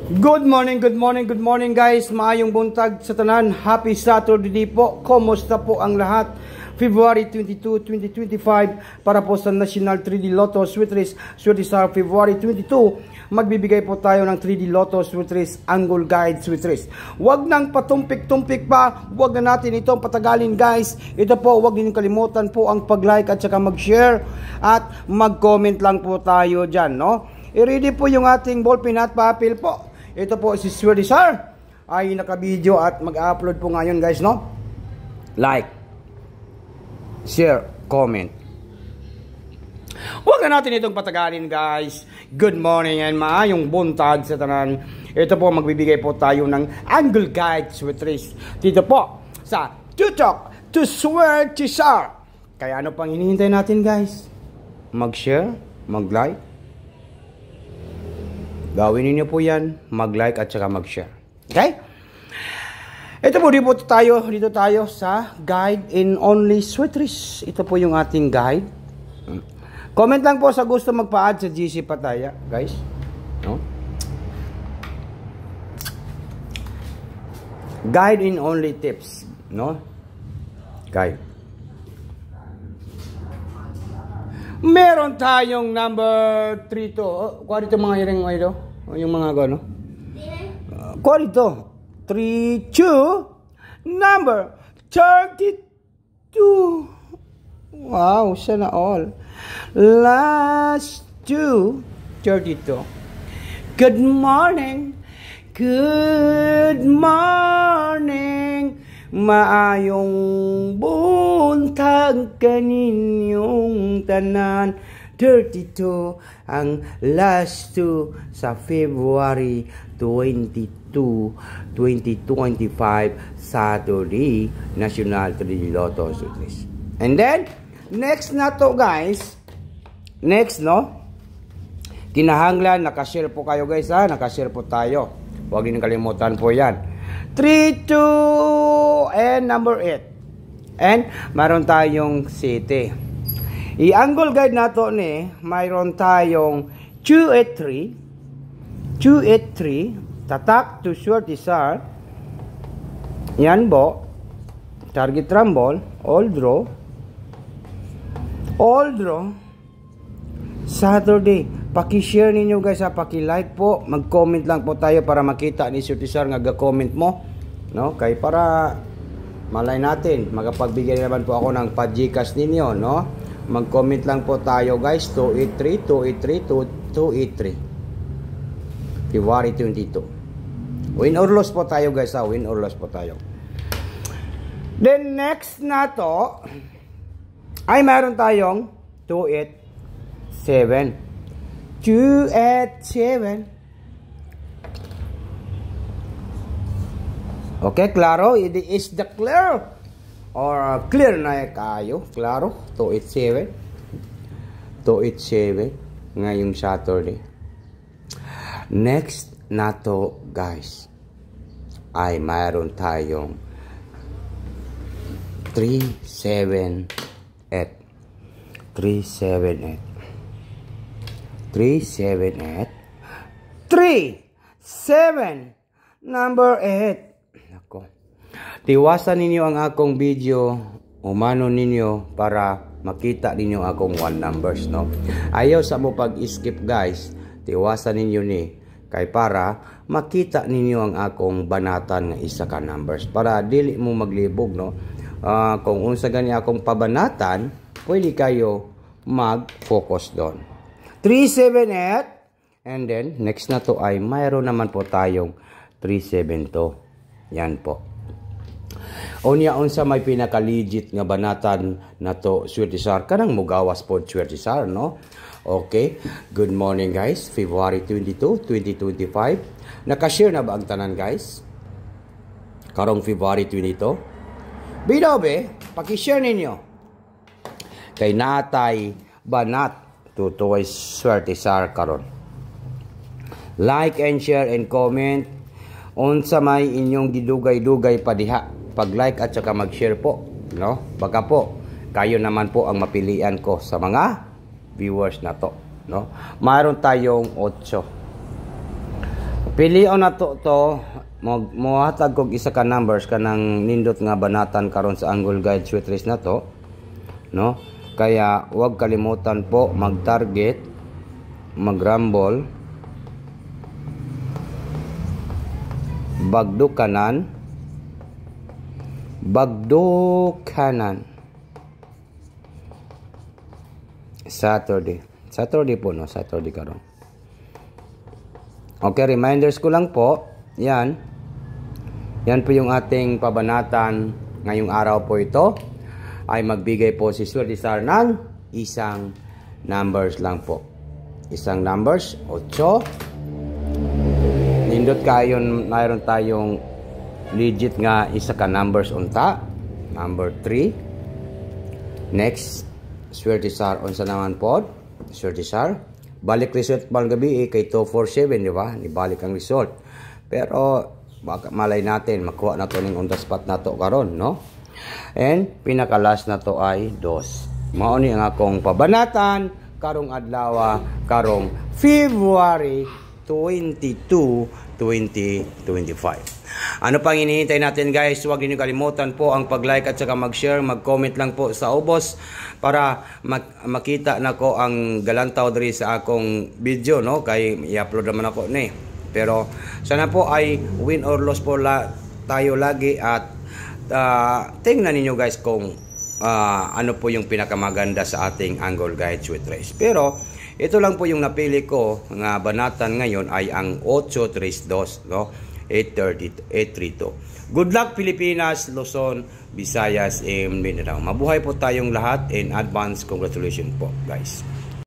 Good morning, good morning, good morning guys. Maayong buntag sa tanan. Happy Saturday po. Kumusta po ang lahat? February 22, 2025 para po sa National 3D Lotto Sweet Race. Sweet Race February 22. Magbibigay po tayo ng 3D Lotto Sweet Race Angle Guide Sweet Race. Huwag nang patumpik-tumpik pa. Huwag na natin itong patagalin guys. Ito po, huwag ninyong kalimutan po ang pag-like at saka mag-share at mag-comment lang po tayo dyan, no? I-ready po yung ating ballpen at papel po. Ito po si Sweet Sar ay naka-video at mag-upload po ngayon guys, no? Like, share, comment. Huwag na natin itong patagalin guys. Good morning and maayong buntag sa tanan. Ito po, magbibigay po tayo ng Angle Guide Sweet Race. Dito po sa Tutok to Sweet Sar. Kaya ano pang hinihintay natin guys? Mag-share, mag-like. Gawin niyo po yan, mag-like at saka mag-share. Okay? Ito po, dito tayo sa Guide in Only Sweet Race. Ito po yung ating guide. Comment lang po sa gusto magpa-add sa GC Pataya, guys. No? Guide in Only Tips. No? Guide. Meron tayong number 3 to. Kuha dito mga iring mo ito. Yung mga gano. Kuha dito. 3, 2. Number 32. Wow, sana all. Last 2. 32. Good morning. Good morning. Maayong buntag kaninyong tanan. 32 ang last 2 sa February 22, 2025 Saturday National 3D Lotto Sweet Race. And then next na to guys. Next no. Kinahanglan nakashare po kayo guys ha. Nakashare po tayo. Huwag din kalimutan po yan. 3, 2 and number 8. And mayroon tayong city. I-angle guide nato ni, mayroon tayong 283. 283. Tatak to short isar. Yan po. Target rumble. All draw. All draw. Saturday. Paki-share ninyo guys ha. Paki-like po. Mag-comment lang po tayo para makita ni Sir Tisar nga ga-comment mo. No? Kay para malay natin. Magapagbigay naman po ako ng pa-Gcash ninyo. No? Mag-comment lang po tayo guys. 283, 283, 283. February 22. Win or loss po tayo guys ha. Win or loss po tayo. Then next na to ay meron tayong 287. 287. Okay, klaro. It is the clear. Or clear na kayo. Klaro. 287. 287. Ngayong Saturday. Next na to, guys, ay mayroon tayong 378. 378. 378. 37. Number 8. Ako. Tiwasan ninyo ang akong video. Umano ninyo para makita ninyo akong 1 numbers, no? Ayaw sa mo pag-skip, guys. Tiwasan ninyo ni. Kay para makita ninyo ang akong banatan nga isa ka numbers. Para dili mo maglibog, no? Kung unsa gani akong pabanatan, pwede kayo mag-focus doon. 378. And then, next na to ay mayroon naman po tayong 372. Yan po. Unya-unsa may pinaka-legit nga banatan na to, Sweet Sar. Kanang mugawas po, Sweet Sar, no? Okay. Good morning, guys. February 22, 2025. Nakashare na ba ang tanan, guys? Karong February 22. Binobe, pakishare ninyo. Kay natay banat tutoy Sweet Sar karon. Like and share and comment. Unsa may inyong gidugay-dugay pa diha. Pag-like at saka mag-share po, no? Baka po kayo naman po ang mapilian ko sa mga viewers na to, no? Mayroon tayong 8. Pilion na to mohatag kog isa ka numbers kanang nindot nga banatan karon sa Angle Guide Sweet Race na to, no? Kaya huwag kalimutan po mag-target, mag-rumble, bagdo kanan, Saturday po, no? Saturday karon. Okay, reminders ko lang po. Yan po yung ating pabanatan ngayong araw po. Ito ay magbigay po si Swerte Star ng isang numbers lang po. Isang numbers, 8. Nindot kayo, mayroon tayong legit nga isa ka numbers unta. Number 3. Next, Swerte Star unsa naman po? Swerte Star. Balik result pang gabi kay 247, di ba? Ibalik ang result. Pero baka malay natin makuha na to ning on the spot na to karon, no? And pinaka last na to ay 2. Mao ni ang akong pabanatan karong adlaw, karong February 22, 2025. Ano pang hinihintay natin, guys? Huwag niyo kalimutan po ang pag-like at saka mag-share, mag-comment lang po sa ubos para makita na ko ang galantaw diri sa akong video, no? Kay i-upload naman ako ni. Pero sana po ay win or loss po tayo lagi at tingnan ninyo, guys, kung ano po yung pinakamaganda sa ating Angle Guide Sweet Race. Pero ito lang po yung napili ko nga banatan ngayon ay ang 832, no? 832. Good luck Pilipinas, Luzon, Visayas, and Mindanao. Mabuhay po tayong lahat and advance congratulations po, guys.